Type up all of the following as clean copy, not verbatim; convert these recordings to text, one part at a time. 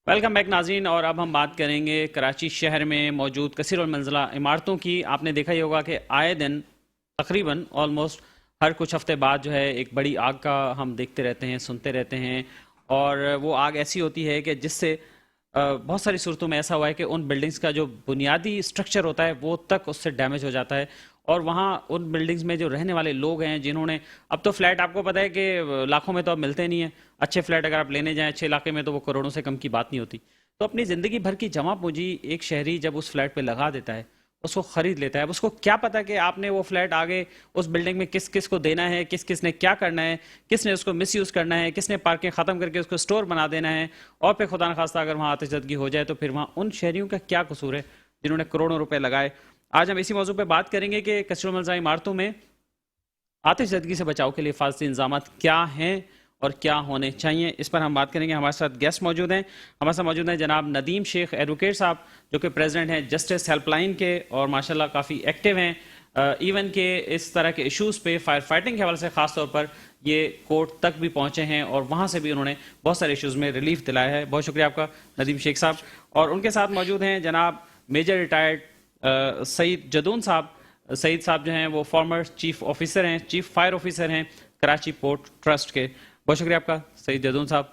Welcome back ناظرین، اور اب ہم بات کریں گے کراچی شہر میں موجود کثیر المنزلہ عمارتوں کی۔ آپ نے دیکھا ہی ہوگا کہ آئے دن تقریباً آلموسٹ ہر کچھ ہفتے بعد جو ہے ایک بڑی آگ کا ہم دیکھتے رہتے ہیں، سنتے رہتے ہیں، اور وہ آگ ایسی ہوتی ہے کہ جس سے بہت ساری صورتوں میں ایسا ہوا ہے کہ ان بلڈنگز کا جو بنیادی اسٹرکچر ہوتا ہے وہ تک اس سے ڈیمیج ہو جاتا ہے، اور وہاں ان بلڈنگز میں جو رہنے والے لوگ ہیں جنہوں نے اب تو فلیٹ آپ کو پتہ ہے کہ لاکھوں میں تو اب ملتے نہیں ہیں، اچھے فلیٹ اگر آپ لینے جائیں اچھے علاقے میں تو وہ کروڑوں سے کم کی بات نہیں ہوتی۔ تو اپنی زندگی بھر کی جمع پونجی ایک شہری جب اس فلیٹ پہ لگا دیتا ہے، اس کو خرید لیتا ہے، اب اس کو کیا پتا کہ آپ نے وہ فلیٹ آگے اس بلڈنگ میں کس کس کو دینا ہے، کس کس نے کیا کرنا ہے، کس نے اس کو مس یوز کرنا ہے، کس نے پارکنگ ختم کر کے اس کو سٹور بنا دینا ہے، اور پھر خدا نخواستہ اگر وہاں آتش زدگی ہو جائے تو پھر وہاں ان شہریوں کا کیا قصور ہے جنہوں نے کروڑوں روپے لگائے۔ آج ہم اسی موضوع پہ بات کریں گے کہ کثیر المنزلہ عمارتوں میں آتش زدگی سے بچاؤ کے لیے حفاظتی انتظامات کیا ہیں اور کیا ہونے چاہیے، اس پر ہم بات کریں گے۔ ہمارے ساتھ گیسٹ موجود ہیں، ہمارے ساتھ موجود ہیں جناب ندیم شیخ ایڈوکیٹ صاحب، جو کہ پریزیڈنٹ ہیں جسٹس ہیلپ لائن کے، اور ماشاءاللہ کافی ایکٹیو ہیں ایون کہ اس طرح کے ایشوز پہ فائر فائٹنگ کے حوالے سے خاص طور پر یہ کورٹ تک بھی پہنچے ہیں، اور وہاں سے بھی انہوں نے بہت سارے ایشوز میں ریلیف دلایا ہے۔ بہت شکریہ آپ کا ندیم شیخ صاحب۔ اور ان کے ساتھ موجود ہیں جناب میجر ریٹائرڈ سعید جدون صاحب۔ سعید صاحب جو ہیں وہ فارمر چیف آفیسر ہیں، چیف فائر آفیسر ہیں کراچی پورٹ ٹرسٹ کے۔ بہت شکریہ آپ کا سعید جدون صاحب۔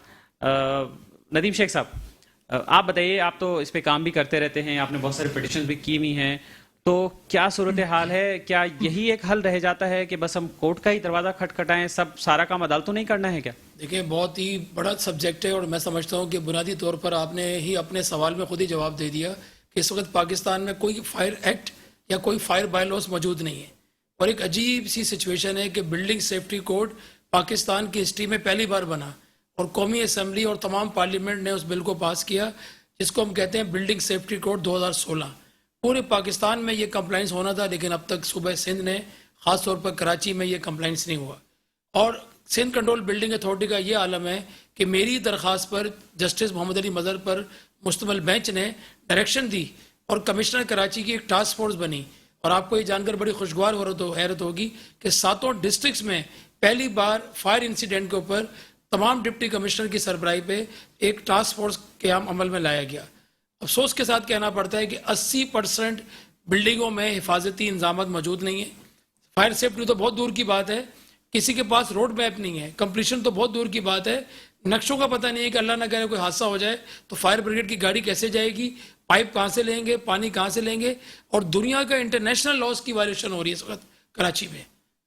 ندیم شیخ صاحب، آپ بتائیے، آپ تو اس پہ کام بھی کرتے رہتے ہیں، آپ نے بہت سارے پٹیشنز بھی کی ہوئی ہیں، تو کیا صورتحال ہے؟ کیا یہی ایک حل رہ جاتا ہے کہ بس ہم کورٹ کا ہی دروازہ کھٹکھٹائیں، سارا کام عدالتوں نہیں کرنا ہے کیا؟ دیکھیں، بہت ہی بڑا سبجیکٹ ہے، اور میں سمجھتا ہوں کہ بنیادی طور پر آپ نے ہی اپنے سوال میں خود ہی جواب دے دیا کہ اس وقت پاکستان میں کوئی فائر ایکٹ یا کوئی فائر بائی لاز موجود نہیں ہے، اور ایک عجیب سی سچویشن ہے کہ بلڈنگ سیفٹی کوڈ پاکستان کی ہسٹری میں پہلی بار بنا، اور قومی اسمبلی اور تمام پارلیمنٹ نے اس بل کو پاس کیا جس کو ہم کہتے ہیں بلڈنگ سیفٹی کوڈ 2016۔ پورے پاکستان میں یہ کمپلائنس ہونا تھا، لیکن اب تک صوبہ سندھ نے خاص طور پر کراچی میں یہ کمپلائنس نہیں ہوا، اور سندھ کنٹرول بلڈنگ اتھارٹی کا یہ عالم ہے کہ میری درخواست پر جسٹس محمد علی مظہر پر مشتمل بینچ نے ڈائریکشن دی، اور کمشنر کراچی کی ایک ٹاسک فورس بنی، اور آپ کو یہ جان کر بڑی خوشگوار حیرت ہوگی کہ 7 ڈسٹرکٹس میں پہلی بار فائر انسیڈنٹ کے اوپر تمام ڈپٹی کمشنر کی سربراہی پہ ایک ٹاسک فورس قیام عمل میں لایا گیا۔ افسوس کے ساتھ کہنا پڑتا ہے کہ 80% بلڈنگوں میں حفاظتی انتظامات موجود نہیں ہیں۔ فائر سیفٹی تو بہت دور کی بات ہے، کسی کے پاس روڈ میپ نہیں ہے، کمپلیشن تو بہت دور کی بات ہے، نقشوں کا پتہ نہیں ہے کہ اللہ نہ کرے کوئی حادثہ ہو جائے تو فائر بریگیڈ کی گاڑی کیسے جائے گی، پائپ کہاں سے لیں گے، پانی کہاں سے لیں گے، اور دنیا کا انٹرنیشنل لاز کی وائلیشن ہو رہی ہے اس وقت کراچی میں۔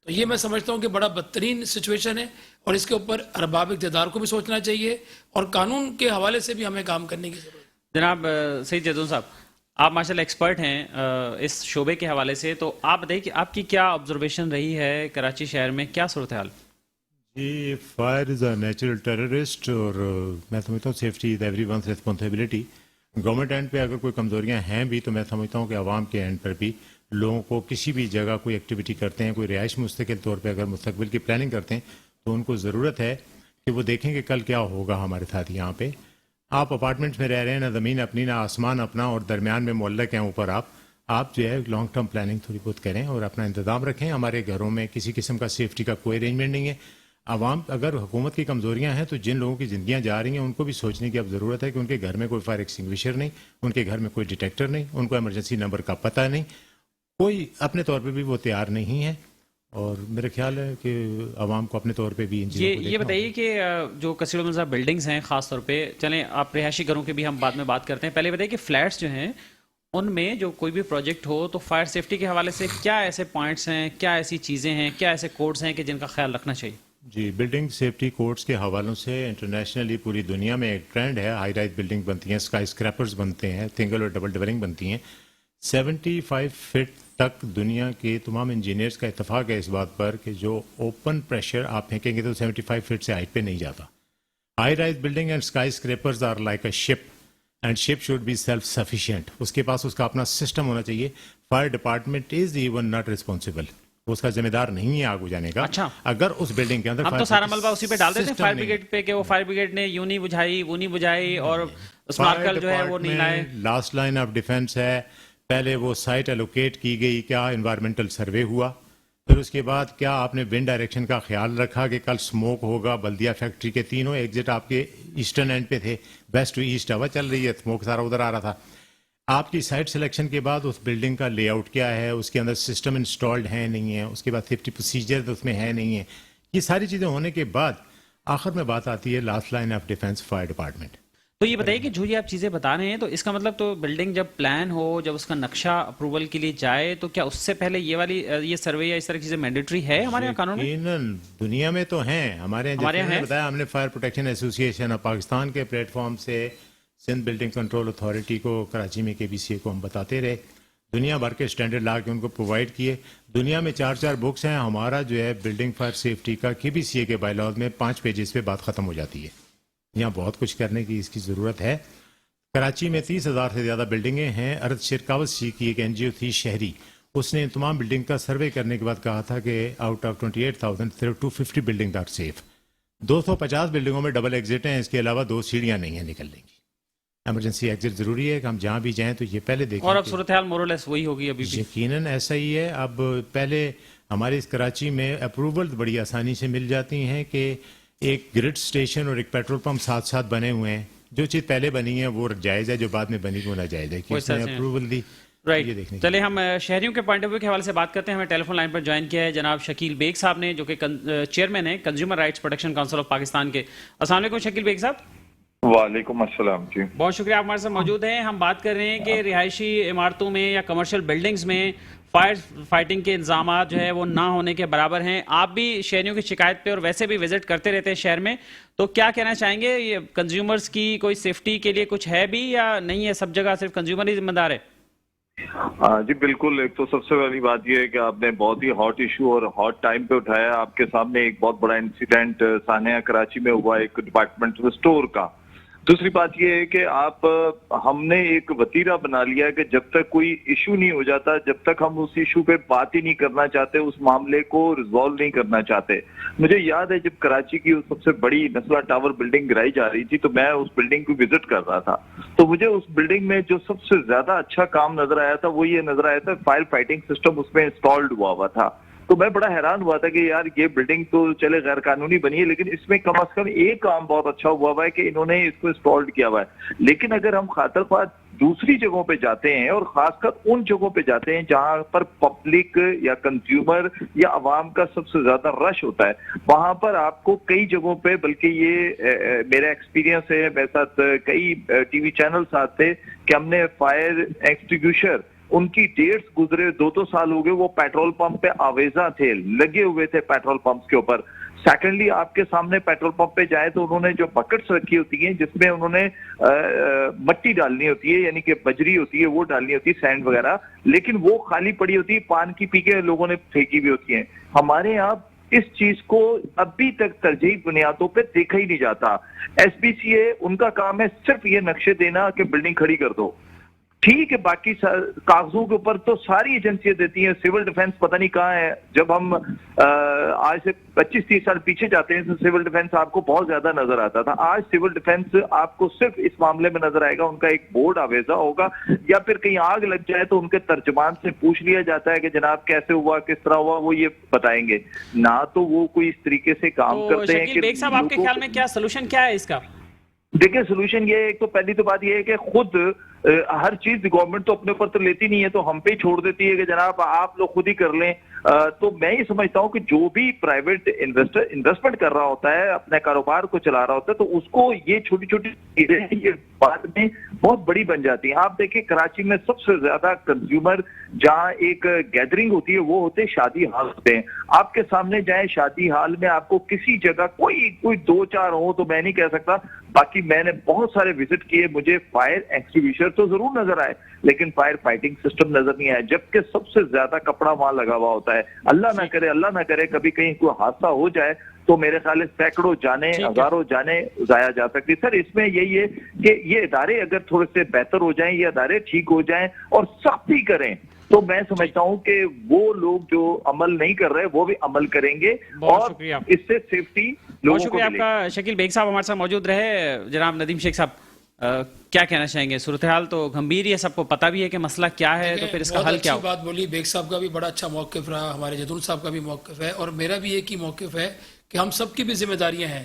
تو یہ میں سمجھتا ہوں کہ بڑا بدترین سچویشن ہے، اور اس کے اوپر ارباب اقتدار کو بھی سوچنا چاہیے، اور قانون کے حوالے سے بھی ہمیں کام کرنے کی ضرورت ہے۔ جناب سعید جدون صاحب، آپ ماشاءاللہ ایکسپرٹ ہیں اس شعبے کے حوالے سے، تو آپ بتائیے کہ آپ کی کیا آبزرویشن رہی ہے کراچی شہر میں، کیا صورتحال؟ جی، fire is a natural terrorist, اور میں سمجھتا ہوں safety is everyone's responsibility. Government and پہ اگر کوئی کمزوریاں ہیں بھی تو میں سمجھتا ہوں کہ عوام کے اینڈ پر بھی لوگوں کو کسی بھی جگہ کوئی ایکٹیویٹی کرتے ہیں، کوئی رہائش مستقل طور پہ اگر مستقبل کی پلاننگ کرتے ہیں تو ان کو ضرورت ہے کہ وہ دیکھیں کہ کل کیا ہوگا ہمارے ساتھ یہاں پہ۔ آپ اپارٹمنٹس میں رہ رہے ہیں، نہ زمین اپنی نہ آسمان اپنا، اور درمیان میں معلق ہیں اوپر آپ جو ہے لانگ ٹرم پلاننگ تھوڑی بہت کریں اور اپنا انتظام رکھیں۔ ہمارے گھروں میں کسی قسم کا سیفٹی کا کوئی ارینجمنٹ نہیں ہے۔ عوام، اگر حکومت کی کمزوریاں ہیں تو جن لوگوں کی زندگیاں جا رہی ہیں ان کو بھی سوچنے کی اب ضرورت ہے کہ ان کے گھر میں کوئی فائر ایکسٹنگوشر نہیں، ان کے گھر میں کوئی ڈیٹیکٹر نہیں، ان کو ایمرجنسی نمبر کا پتہ نہیں، کوئی اپنے طور پہ بھی وہ تیار نہیں ہے، اور میرا خیال ہے کہ عوام کو اپنے طور پہ بھی ان چیزوں کو یہ بتائیے کہ جو کثیر المنزلہ بلڈنگز ہیں خاص طور پہ، چلیں آپ رہائشی گھروں کے بھی ہم بعد میں بات کرتے ہیں، پہلے بتائیے کہ فلیٹس جو ہیں ان میں جو کوئی بھی پروجیکٹ ہو تو فائر سیفٹی کے حوالے سے کیا ایسے پوائنٹس ہیں، کیا ایسی چیزیں ہیں، کیا ایسے کوڈز ہیں کہ جن کا خیال رکھنا چاہیے؟ جی، بلڈنگ سیفٹی کوڈز کے حوالوں سے انٹرنیشنلی پوری دنیا میں ایک ٹرینڈ ہے، ہائی رائز بلڈنگ بنتی ہیں، اسکائی اسکریپرز بنتے ہیں، سنگل اور ڈبل ڈویلنگ بنتی ہیں۔ 75 فٹ تک دنیا کے تمام انجینئرز کا اتفاق ہے اس بات پر کہ جو اوپن پریشر آپ پھینکیں گے تو 75 فٹ سے ہائٹ پہ نہیں جاتا۔ High rise building and skyscrapers are like a ship, and ship should be self sufficient. اس کے پاس اس کا اپنا سسٹم ہونا چاہیے۔ Fire department is even not responsible, اس کا ذمہ دار نہیں ہے آگ بجھانے کا۔ اچھا، اگر اس بلڈنگ کے اندر ہم تو سارا ملبہ اسی پہ ڈال دیتے ہیں فائر بریگیڈ پہ کہ وہ فائر بریگیڈ نے یوں نہیں بجھائی وہ نہیں بجھائی، اور اسمارکل جو ہے وہ نہیں لائے۔ لاسٹ لائن آف ڈیفنس ہے، پہلے وہ سائٹ الوکیٹ کی گئی، کیا انوائرمنٹل سروے ہوا، پھر اس کے بعد کیا آپ نے ونڈ ڈائریکشن کا خیال رکھا کہ کل سموک ہوگا؟ بلدیہ فیکٹری کے تینوں ایگزٹ آپ کے ایسٹرن اینڈ پہ تھے، ویسٹ ٹو ایسٹ ہوا چل رہی ہے، سموک سارا ادھر آ رہا تھا. آپ کی سائٹ سلیکشن کے بعد اس بلڈنگ کا لے آؤٹ کیا ہے، اس کے اندر سسٹم انسٹالڈ ہے نہیں ہے، اس کے بعد سیفٹی پروسیجر اس میں ہے نہیں ہے، یہ ساری چیزیں ہونے کے بعد آخر میں بات آتی ہے last line of defence fire department. تو یہ بتائیے کہ جو یہ آپ چیزیں بتا رہے ہیں تو اس کا مطلب تو بلڈنگ جب پلان ہو، جب اس کا نقشہ اپروول کے لیے جائے، تو کیا اس سے پہلے یہ والی یہ سروے یا اس طرح کی چیزیں مینڈیٹری ہے ہمارے یہاں قانون میں؟ یقیناً دنیا میں تو ہیں، ہمارے یہاں جیسے میں نے بتایا، ہم نے فائر پروٹیکشن ایسوسی ایشن آف پاکستان کے پلیٹ فارم سے سندھ بلڈنگ کنٹرول اتھارٹی کو، کراچی میں KBCA کو ہم بتاتے رہے، دنیا بھر کے اسٹینڈرڈ لا کے ان کو پرووائڈ کیے. دنیا میں 4 بکس ہیں، ہمارا جو ہے بلڈنگ فائر سیفٹی کا KBCA کے بائی لاز میں 5 پیجز پہ بات ختم ہو جاتی ہے. یہاں بہت کچھ کرنے کی اس کی ضرورت ہے. کراچی میں 30,000 سے زیادہ بلڈنگیں ہیں. ارد شرکاوت جی کی ایک NGO تھی شہری، اس نے تمام بلڈنگ کا سروے کرنے کے بعد کہا تھا کہ آؤٹ آف 28,000 صرف 250 بلڈنگ آر سیف. 250 بلڈنگوں میں ڈبل ایگزٹ ہیں، اس کے علاوہ 2 سیڑھیاں نہیں ہیں نکلنے کی. ایمرجنسی ایگزٹ ضروری ہے کہ ہم جہاں بھی جائیں تو یہ پہلے دیکھیں. اور اب صورتحال مورلیس وہی ہوگی ابھی بھی؟ یقیناً ایسا ہی ہے. اب پہلے ہمارے اس کراچی میں اپروول بڑی آسانی سے مل جاتی ہیں کہ ایک گرڈ اسٹیشن اور ایک پیٹرول پمپ ساتھ ساتھ بنے ہوئے ہیں. جو چیز پہلے بنی ہے وہ جائز ہے، جو بعد میں بنی وہ ناجائز ہے کہ اس نے اپروول دی. رائٹ، چلے ہم شہریوں کے پوائنٹ آف ویو کے حوالے سے بات کرتے ہیں. ہمیں ٹیلی فون لائن پر جوائن کیا ہے جناب شکیل بیگ صاحب نے، جو کہ چیئرمین ہیں consumer rights protection council of Pakistan کے. السلام علیکم شکیل بیگ صاحب. وعلیکم السلام جی. بہت شکریہ آپ ہمارے ساتھ موجود ہیں. ہم بات کر رہے ہیں کہ رہائشی عمارتوں میں یا کمرشل بلڈنگز میں فائر فائٹنگ کے انتظامات جو ہے وہ نہ ہونے کے برابر ہیں. آپ بھی شہریوں کی شکایت پہ اور ویسے بھی وزٹ کرتے رہتے ہیں شہر میں، تو کیا کہنا چاہیں گے؟ یہ کنزیومرز کی کوئی سیفٹی کے لیے کچھ ہے بھی یا نہیں ہے؟ سب جگہ صرف کنزیومر ہی ذمہ دار ہے؟ جی بالکل. ایک تو سب سے پہلی بات یہ ہے کہ آپ نے بہت ہی ہاٹ ایشو اور ہاٹ ٹائم پہ اٹھایا. آپ کے سامنے ایک بہت بڑا انسیڈنٹ سانحہ کراچی میں ہوا ایک ڈپارٹمنٹل اسٹور کا. دوسری بات یہ ہے کہ ہم نے ایک وتیرہ بنا لیا کہ جب تک کوئی ایشو نہیں ہو جاتا، جب تک ہم اس ایشو پہ بات ہی نہیں کرنا چاہتے، اس معاملے کو ریزالو نہیں کرنا چاہتے. مجھے یاد ہے جب کراچی کی سب سے بڑی نسلہ ٹاور بلڈنگ گرائی جا رہی تھی تو میں اس بلڈنگ کو وزٹ کر رہا تھا. تو مجھے اس بلڈنگ میں جو سب سے زیادہ اچھا کام نظر آیا تھا وہ یہ نظر آیا تھا فائر فائٹنگ سسٹم اس میں انسٹالڈ ہوا تھا. تو میں بڑا حیران ہوا تھا کہ یار یہ بلڈنگ تو چلے غیر قانونی بنی ہے، لیکن اس میں کم از کم ایک کام بہت اچھا ہوا ہے کہ انہوں نے اس کو انسٹالڈ کیا ہوا ہے. لیکن اگر ہم خاطر خواہ دوسری جگہوں پہ جاتے ہیں اور خاص کر ان جگہوں پہ جاتے ہیں جہاں پر پبلک یا کنزیومر یا عوام کا سب سے زیادہ رش ہوتا ہے، وہاں پر آپ کو کئی جگہوں پہ، بلکہ یہ میرا ایکسپیرینس ہے، میرے ساتھ کئی ٹی وی چینلز آتے کہ ہم نے فائر ایکسٹنگوشر ان کی ڈیٹس گزرے 2 سال ہو گئے، وہ پیٹرول پمپ پہ آویزاں تھے، لگے ہوئے تھے پیٹرول پمپس کے اوپر. سیکنڈلی آپ کے سامنے پیٹرول پمپ پہ جائے تو انہوں نے جو بکٹس رکھی ہوتی ہیں جس میں انہوں نے مٹی ڈالنی ہوتی ہے، یعنی کہ بجری ہوتی ہے وہ ڈالنی ہوتی ہے، سینڈ وغیرہ، لیکن وہ خالی پڑی ہوتی ہے، پان کی پی کے لوگوں نے پھینکی بھی ہوتی ہیں. ہمارے یہاں اس چیز کو ابھی تک ترجیحی بنیادوں پہ دیکھا ہی نہیں جاتا. SBCA ان کا کام ہے صرف یہ نقشے دینا کہ بلڈنگ کھڑی کر دو، ٹھیک ہے، باقی کاغذوں کے اوپر تو ساری ایجنسیاں دیتی ہیں. سول ڈیفنس پتہ نہیں کہاں ہے. جب ہم آج سے 25-30 سال پیچھے جاتے ہیں تو سول ڈیفنس آپ کو بہت زیادہ نظر آتا تھا. آج سول ڈیفنس آپ کو صرف اس معاملے میں نظر آئے گا، ان کا ایک بورڈ آویزہ ہوگا، یا پھر کہیں آگ لگ جائے تو ان کے ترجمان سے پوچھ لیا جاتا ہے کہ جناب کیسے ہوا، کس طرح ہوا، وہ یہ بتائیں گے. نہ تو وہ کوئی اس طریقے سے کام کرتے ہیں. شکیل بیگ صاحب آپ کے خیال میں کیا سلوشن کیا ہے اس کا؟ دیکھیں سلوشن یہ ہے، ایک تو پہلی تو بات یہ ہے کہ خود ہر چیز گورنمنٹ تو اپنے اوپر تو لیتی نہیں ہے، تو ہم پہ ہی چھوڑ دیتی ہے کہ جناب آپ لوگ خود ہی کر لیں. تو میں یہ سمجھتا ہوں کہ جو بھی پرائیویٹ انویسٹر انویسٹمنٹ کر رہا ہوتا ہے، اپنے کاروبار کو چلا رہا ہوتا ہے، تو اس کو یہ چھوٹی چھوٹی چیزیں یہ بعد میں بہت بڑی بن جاتی ہیں. آپ دیکھیں کراچی میں سب سے زیادہ کنزیومر جہاں ایک گیدرنگ ہوتی ہے وہ ہوتے شادی ہال ہوتے ہیں. آپ کے سامنے جائیں شادی ہال میں آپ کو کسی جگہ کوئی 2-4 ہو تو میں نہیں کہہ سکتا، باقی میں نے بہت سارے وزٹ کیے، مجھے فائر ایکسٹنگوشر تو ضرور نظر آئے لیکن فائر فائٹنگ سسٹم نظر نہیں آیا، جبکہ سب سے زیادہ کپڑا وہاں لگا ہوا ہوتا ہے. اللہ نہ کرے کبھی کہیں کوئی حادثہ ہو جائے تو میرے خیال سے سینکڑوں جانے، ہزاروں جانے ضائع جا سکتی. سر اس میں یہی ہے کہ یہ ادارے اگر تھوڑے سے بہتر ہو جائیں، یہ ادارے ٹھیک ہو جائیں اور سختی کریں تو میں سمجھتا ہوں کہ وہ لوگ جو عمل نہیں کر رہے وہ بھی عمل کریں گے اور اس سے سیفٹی. بہت شکریہ آپ کا شکیل بیگ صاحب ہمارے ساتھ موجود رہے. جناب ندیم شیخ صاحب. کیا کہنا چاہیں گے؟ صورتحال تو گھمبیر ہے، سب کو پتہ بھی ہے کہ مسئلہ کیا ہے، تو پھر اس کا بہت حل کیا اچھی ہو؟ بات بولی، بیگ صاحب کا بھی بڑا اچھا موقف رہا، ہمارے جدول صاحب کا بھی موقف ہے، اور میرا بھی ایک ہی موقف ہے کہ ہم سب کی بھی ذمہ داریاں ہیں.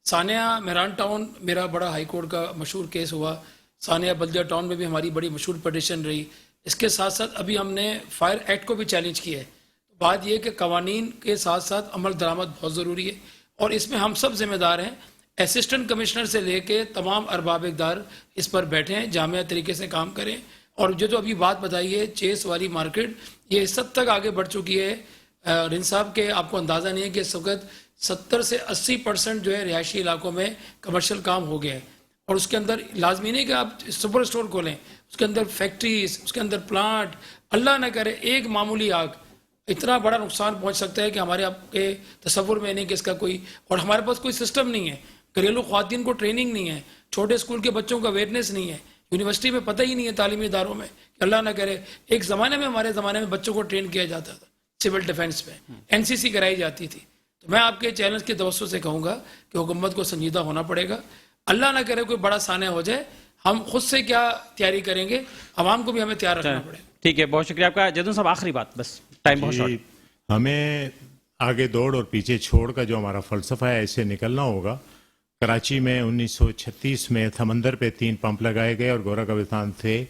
ثانیہ مہران ٹاؤن میرا بڑا ہائی کورٹ کا مشہور کیس ہوا، ثانیہ بلدیہ ٹاؤن میں بھی ہماری بڑی مشہور پٹیشن رہی. اس کے ساتھ ساتھ ابھی ہم نے فائر ایکٹ کو بھی چیلنج کیا ہے. بات یہ کہ قوانین کے ساتھ ساتھ عمل درآمد بہت ضروری ہے، اور اس میں ہم سب ذمہ دار ہیں. اسسٹنٹ کمشنر سے لے کے تمام ارباب اقدار اس پر بیٹھے ہیں، جامع طریقے سے کام کریں. اور جو ابھی بات بتائی ہے چیس والی مارکیٹ، یہ اس حد تک آگے بڑھ چکی ہے رن صاحب کے آپ کو اندازہ نہیں ہے کہ اس وقت 70 سے 80% جو ہے رہائشی علاقوں میں کمرشل کام ہو گیا ہے. اور اس کے اندر لازمی نہیں کہ آپ سپر اسٹور کھولیں، اس کے اندر فیکٹریز، اس کے اندر پلانٹ، اللہ نہ کرے ایک معمولی آگ اتنا بڑا نقصان پہنچ سکتا ہے کہ ہمارے آپ کے تصور میں نہیں کہ اس کا کوئی، اور ہمارے پاس کوئی سسٹم نہیں ہے. گھریلو خواتین کو ٹریننگ نہیں ہے، چھوٹے اسکول کے بچوں کا اویئرنیس نہیں ہے، یونیورسٹی میں پتہ ہی نہیں ہے تعلیمی اداروں میں کہ اللہ نہ کرے. ایک زمانے میں ہمارے زمانے میں بچوں کو ٹرین کیا جاتا تھا سول ڈیفنس میں، NCC کرائی جاتی تھی. تو میں آپ کے چیلنج کے توسط سے کہوں گا کہ حکومت کو سنجیدہ ہونا پڑے گا. اللہ نہ کرے کوئی بڑا سانحہ ہو جائے، ہم خود سے کیا تیاری کریں گے، عوام کو بھی ہمیں تیار رکھنا پڑے گا. ٹھیک ہے، بہت شکریہ آپ کا. جدوں صاحب آخری بات، بس ٹائم بہت شارٹ. ہمیں آگے دوڑ اور پیچھے چھوڑ کا جو ہمارا فلسفہ ہے اس سے نکلنا ہوگا. کراچی میں 1936 میں سمندر پہ 3 پمپ لگائے گئے اور گورا قبرستان سے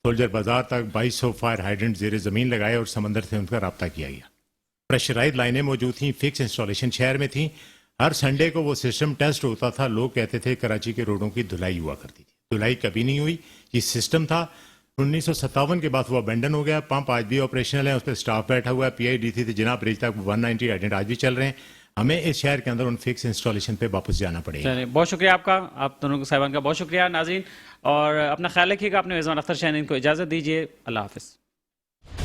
سولجر بازار تک 2200 فائر ہائیڈرنٹ زیر زمین لگائے اور سمندر سے ان کا رابطہ کیا گیا. پریشرائز لائنیں موجود تھیں، فکس انسٹالیشن شہر میں تھیں. ہر سنڈے کو وہ سسٹم ٹیسٹ ہوتا تھا. لوگ کہتے تھے کراچی کے روڈوں کی دھلائی ہوا کرتی تھی، دھلائی کبھی نہیں ہوئی. یہ سسٹم تھا. 1957 کے بعد وہ ابینڈن ہو گیا. پمپ آج بھی آپریشنل ہے، اس پہ سٹاف بیٹھا ہوا ہے. PIDC سے جناب برج تک 190 ہائیڈرنٹ آج بھی چل رہے ہیں. ہمیں اس شہر کے اندر ان فکس انسٹالیشن پہ واپس جانا پڑے گا. بہت شکریہ آپ کا، آپ دونوں صاحبان کا بہت شکریہ. ناظرین، اور اپنا خیال رکھیے گا. اپنے میزبان اختر شاہین کو اجازت دیجیے. اللہ حافظ.